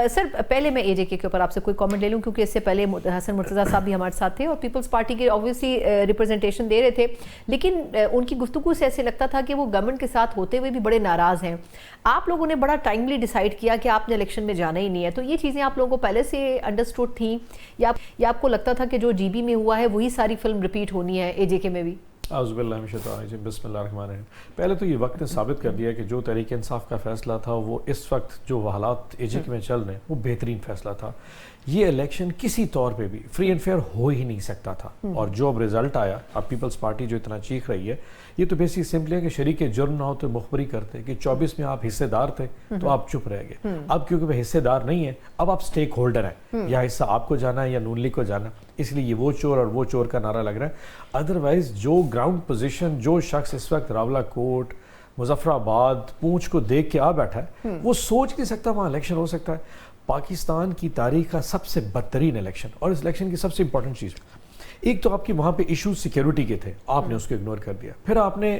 سر پہلے میں اے جے کے اوپر آپ سے کوئی کامنٹ لے لوں کیونکہ اس سے پہلے حسن مرتضیٰ صاحب بھی ہمارے ساتھ تھے اور پیپلز پارٹی کے آبویسلی ریپرزنٹیشن دے رہے تھے، لیکن ان کی گفتگو سے ایسے لگتا تھا کہ وہ گورنمنٹ کے ساتھ ہوتے ہوئے بھی بڑے ناراض ہیں. آپ لوگوں نے بڑا ٹائملی ڈیسائیڈ کیا کہ آپ نے الیکشن میں جانا ہی نہیں ہے، تو یہ چیزیں آپ لوگوں کو پہلے سے انڈرسٹوڈ تھیں یا آپ کو لگتا تھا کہ جو جی بی میں ہوا ہے وہی ساری فلم ریپیٹ ہونی ہے اے جے کے میں بھی؟ اعوذ باللہ من الشیطان الرجیم، بسم اللہ الرحمن الرحیم. پہلے تو یہ وقت نے ثابت کر دیا کہ جو تحریک انصاف کا فیصلہ تھا وہ اس وقت جو حالات اے جے کے میں چل رہے ہیں وہ بہترین فیصلہ تھا. یہ الیکشن کسی طور پہ بھی فری اینڈ فیئر ہو ہی نہیں سکتا تھا، اور جو اب رزلٹ آیا، اب پیپلز پارٹی جو اتنا چیخ رہی ہے، یہ تو بیسک سمپلی ہے کہ شریک جرم نہ ہو تو مخبری کرتے کہ 24 میں آپ حصے دار تھے تو آپ چپ رہ گئے. اب کیونکہ وہ حصے دار نہیں ہیں، اب آپ سٹیک ہولڈر ہیں، یا حصہ آپ کو جانا ہے یا نون لیگ کو جانا، اس لیے یہ وہ چور اور وہ چور کا نعرہ لگ رہا ہے. ادروائز جو گراؤنڈ پوزیشن جو شخص اس وقت راولہ کوٹ، مظفر آباد، پونچھ کو دیکھ کے آ بیٹھا ہے، وہ سوچ نہیں سکتا وہاں الیکشن ہو سکتا ہے. پاکستان کی تاریخ کا سب سے بدترین الیکشن، اور اس الیکشن کی سب سے امپورٹنٹ چیز، ایک تو آپ کی وہاں پہ ایشوز سیکیورٹی کے تھے، آپ نے اس کو اگنور کر دیا. پھر آپ نے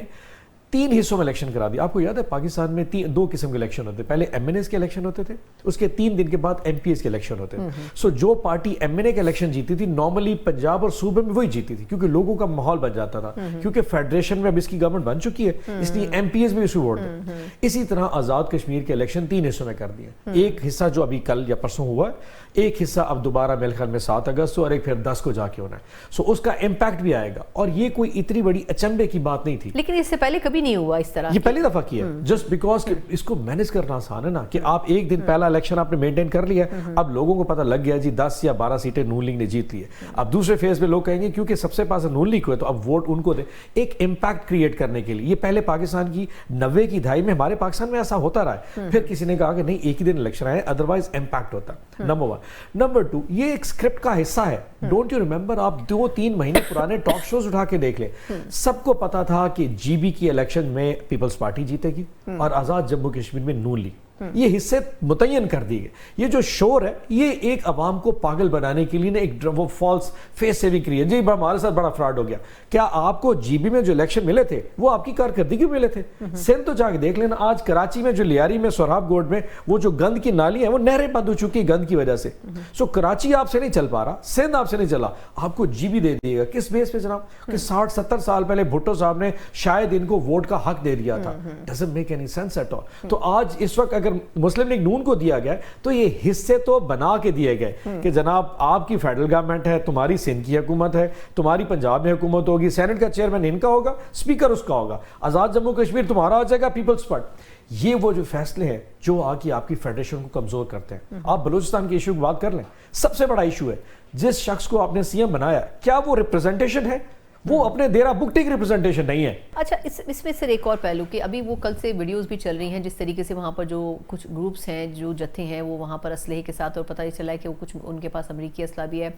3 حصوں میں الیکشن کرا دیا. آپ کو یاد ہے پاکستان میں 2 قسم کے الیکشن ہوتے، پہلے ایم این ایز کے الیکشن ہوتے تھے، اس کے 3 دن کے بعد ایم پی ایز کے الیکشن ہوتے. سو جو پارٹی ایم این اے کے الیکشن جیتی تھی نارملی پنجاب اور صوبے میں وہی جیتی تھی، کیونکہ لوگوں کا ماحول بن جاتا تھا، کیونکہ فیڈریشن میں اب اس کی گورنمنٹ بن چکی ہے، اس لیے ایم پی ایز میں اسی ووٹ دیں. اسی طرح آزاد کشمیر کے الیکشن 3 حصوں میں کر دیے. ایک حصہ جو ابھی کل یا پرسوں ہوا ہے، ایک حصہ اب دوبارہ میرے خیال میں 7 اگست اور ایک پھر 10 کو جا کے ہونا ہے. سو اس کا امپیکٹ بھی آئے گا، اور یہ کوئی اتنی بڑی اچنبے کی بات نہیں تھی. لیکن اس سے پہلے کبھی نہیں ہوا اس طرح، یہ پہلی دفعہ کیا، جسٹ بیکاز کہ اس کو مینج کرنا آسان ہے نا، کہ آپ ایک دن پہلا الیکشن آپ نے مینٹین کر لیا، اب لوگوں کو پتہ لگ گیا جی 10 یا 12 سیٹیں نون لیگ نے جیت لی ہے. اب دوسرے فیز میں لوگ کہیں گے کیونکہ سب سے پاس نون لیگ کو ہے تو اب ووٹ ان کو دے. ایک امپیکٹ کریٹ کرنے کے لیے یہ پہلے پاکستان کی 90 کی دہائی میں ہمارے پاکستان میں ایسا ہوتا رہا ہے. پھر کسی نے کہا کہ نہیں ایک ہی دن الیکشن آئے، ادروائز امپیکٹ ہوتا. نمبر 1. نمبر 2، یہ ایک اسکرپٹ کا حصہ ہے. ڈونٹ یو ریمبر، آپ 2-3 مہینے پرانے ٹاک شوز اٹھا کے دیکھ لیں، سب کو پتا تھا کہ جی بی کی الیکشن میں پیپلز پارٹی جیتے گی اور آزاد جموں کشمیر میں نون لیگ. یہ حصے متعین کر دیے گئے. یہ جو شور ہے یہ ایک عوام کو پاگل بنانے کے لیے نا ایک وہ فالس فیس سیونگ کری ہے، جی ہمارے ساتھ بڑا فراڈ ہو گیا. کیا آپ کو جی بی میں جو الیکشن ملے تھے وہ آپ کی کارکردگی ملے تھے؟ سندھ تو جا کے دیکھ لینا، آج کراچی میں جو لیاری میں سوراب گوڈ میں وہ جو گند کی نالی ہے وہ نہریں بند ہو چکی گند کی وجہ سے. سو کراچی آپ سے نہیں چل پا رہا، سندھ آپ سے نہیں چلا، آپ کو جی بی دے دیے گا. کس بیس پہ جناب؟ کہ 60-70 سال پہلے بھٹو صاحب نے شاید ان کو ووٹ کا حق دے دیا تھا. Doesn't make any sense at all. تو آج اس وقت اگر مسلم لیگ نون کو دیا گیا تو یہ حصے تو بنا کے دیے گئے کہ جناب آپ کی فیڈرل گورنمنٹ ہے، تمہاری سندھ کی حکومت ہے، تمہاری پنجاب میں حکومت ہوگی، سینٹ کا چیئرمین ان کا ہوگا، اسپیکر اس کا ہوگا، آزاد جموں کشمیر تمہارا ہو جائے گا، پیپلز پارٹی. یہ وہ جو فیصلے ہیں جو آگے آپ کی فیڈریشن کو کمزور کرتے ہیں. آپ بلوچستان کے ایشو کی بات کر لیں، سب سے بڑا ایشو ہے جس شخص کو آپ نے سی ایم بنایا، کیا وہ ریپرزنٹیشن ہے؟ وہ اپنے دیرہ بکٹی کی ریپرزنٹیشن نہیں ہے. اچھا اس میں سے ایک اور پہلو کہ ابھی وہ کل سے ویڈیوز بھی چل رہی ہیں جس طریقے سے وہاں پر جو کچھ گروپس ہیں، جو جتھے ہیں، وہ وہاں پر اسلحے کے ساتھ، اور پتہ ہی چلا ہے کہ وہ کچھ ان کے پاس امریکی اسلحہ بھی ہے.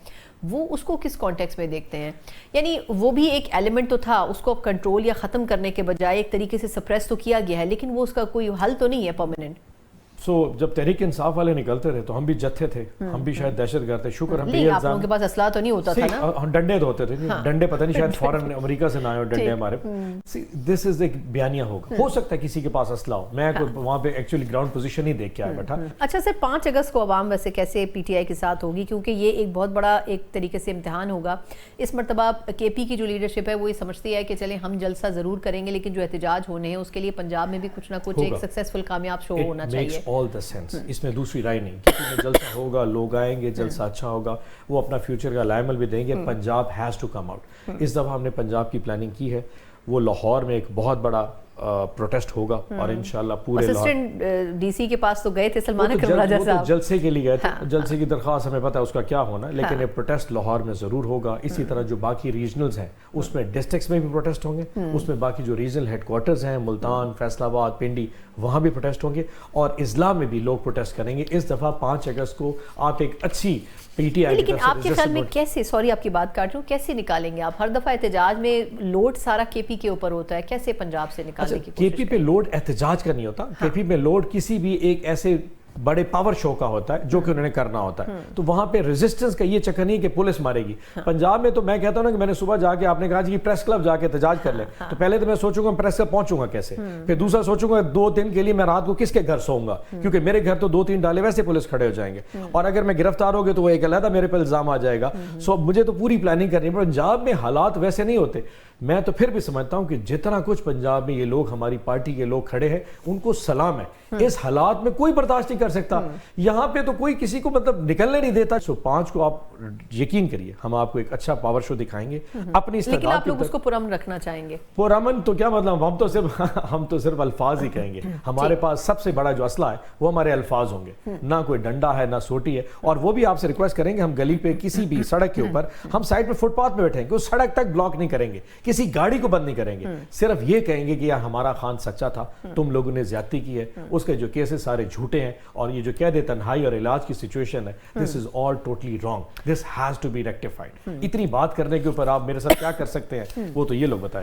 وہ اس کو کس کانٹیکس میں دیکھتے ہیں؟ یعنی وہ بھی ایک ایلیمنٹ تو تھا، اس کو کنٹرول یا ختم کرنے کے بجائے ایک طریقے سے سپریس تو کیا گیا ہے، لیکن وہ اس کا کوئی حل تو نہیں ہے پرماننٹ. سو جب تحریک انصاف والے نکلتے تھے تو ہم بھی جتھے تھے، ہم بھی شاید دہشت گرد تھے. شکر ہم بھی آپ لوگوں کے پاس اسلحہ تو نہیں ہوتا تھا نا، ڈنڈے تو ہوتے تھے. ڈنڈے پتہ نہیں شاید فورن امریکہ سے نہ آئے ہو ڈنڈے ہمارے. دس از ایک بیانیہ ہوگا، ہو سکتا ہے کسی کے پاس اسلحہ ہو. میں وہاں پہ ایکچولی گراؤنڈ پوزیشن ہی دیکھ کے آیا بیٹھا. اچھا سر، 5 اگست کو عوام ویسے کیسے پی ٹی آئی کے ساتھ ہوگی؟ کیونکہ یہ ایک بہت بڑا ایک طریقے سے امتحان ہوگا. اس مرتبہ کے پی کی جو لیڈرشپ ہے وہ یہ سمجھتی ہے کہ چلیں ہم جلسہ ضرور کریں گے، لیکن جو احتجاج ہونے ہیں اس کے لیے پنجاب میں بھی کچھ نہ کچھ ایک سکسیسفل کامیاب شو ہونا چاہیے. آل دا سینس، اس میں دوسری رائے نہیں. کسی میں جلسہ ہوگا، لوگ آئیں گے، جلسہ اچھا ہوگا، وہ اپنا فیوچر کا لائمل بھی دیں گے. Punjab has to come out. اس دفعہ ہم نے پنجاب کی پلاننگ کی ہے، وہ لاہور میں ایک بہت بڑا پروٹیسٹ ہوگا اور انشاءاللہ پورے اسسٹنٹ ڈی سی کے پاس تو گئے تھے سلمان اکرم راجہ صاحب، جلسے کے لیے گئے تھے. جلسے کی درخواست ہمیں پتہ ہے اس کا کیا ہونا، لیکن یہ پروٹیسٹ لاہور میں ضرور ہوگا. اسی طرح جو باقی ریجنلز ہیں اس میں ڈسٹرکٹس میں بھی پروٹیسٹ ہوں گے، اس میں باقی جو ریجنل ہیڈ کوارٹرز ہیں ملتان، فیصل آباد، پنڈی، وہاں بھی پروٹیسٹ ہوں گے. اور اضلاع میں بھی لوگ پروٹیسٹ کریں گے. اس دفعہ 5 اگست کو آپ ایک اچھی پی ٹی آئی. لیکن آپ کے خیال میں کیسے، سوری آپ کی بات کاٹ رہا ہوں، کیسے نکالیں گے آپ؟ ہر دفعہ احتجاج میں لوڈ سارا کے پی کے اوپر ہوتا ہے، کیسے پنجاب سے نکالنے کی کوشش؟ کے پی پہ لوڈ احتجاج کا نہیں ہوتا. کے پی پہ لوڈ کسی بھی ایک ایسے بڑے پاور شو کا ہوتا ہے جو کہ انہوں نے کرنا ہوتا ہے. تو وہاں پہ ریزسٹنس کا یہ چکر نہیں کہ پولیس مارے گی. پنجاب میں تو میں کہتا ہوں نا کہ میں نے صبح جا کے آپ نے کہا جی پریس کلب جا کے احتجاج کر لیں, تو پہلے تو میں سوچوں گا پریس کلب پہنچوں گا کیسے, پھر دوسرا سوچوں گا 2 دن کے لیے میں رات کو کس کے گھر سوؤں گا, کیونکہ میرے گھر تو 2-3 ڈالے ویسے پولیس کھڑے ہو جائیں گے, اور اگر میں گرفتار ہو گیا تو وہ ایک علیحدہ میرے پہ الزام آ جائے گا. سو مجھے تو پوری پلاننگ کرنی ہے. پنجاب میں حالات ویسے نہیں ہوتے. میں تو پھر بھی سمجھتا ہوں کہ جتنا کچھ پنجاب میں یہ لوگ ہماری پارٹی کے لوگ کھڑے ہیں ان کو سلام ہے. اس حالات میں کوئی برداشت نہیں کر سکتا. یہاں پہ تو کوئی کسی کو مطلب نکلنے نہیں دیتا. 5 کو آپ یقین کریے ہم آپ کو ایک اچھا پاور شو دکھائیں گے اپنی استعداد. لیکن آپ لوگ اس کو پرامن رکھنا چاہیں گے. پرامن تو کیا مطلب, ہم تو صرف الفاظ ہی کہیں گے. ہمارے پاس سب سے بڑا جو اسلحہ ہے وہ ہمارے الفاظ ہوں گے, نہ کوئی ڈنڈا ہے نہ سوٹی ہے. اور وہ بھی آپ سے ریکویسٹ کریں گے ہم گلی پہ کسی بھی سڑک کے اوپر ہم سائڈ پہ فٹ پاتھ پہ بیٹھیں گے, اس سڑک تک بلاک نہیں کریں گے, کسی گاڑی کو بند نہیں کریں گے. صرف یہ کہیں گے کہ یار ہمارا خان سچا تھا, تم لوگوں نے زیادتی کی ہے, اس کے جو کیسز سارے جھوٹے ہیں, اور یہ جو کہہ دے تنہائی اور علاج کی سچویشن ہے, this is all totally wrong, this has to be rectified. اتنی بات کرنے کے اوپر آپ میرے ساتھ کیا کر سکتے ہیں وہ تو یہ لوگ بتائیں گے.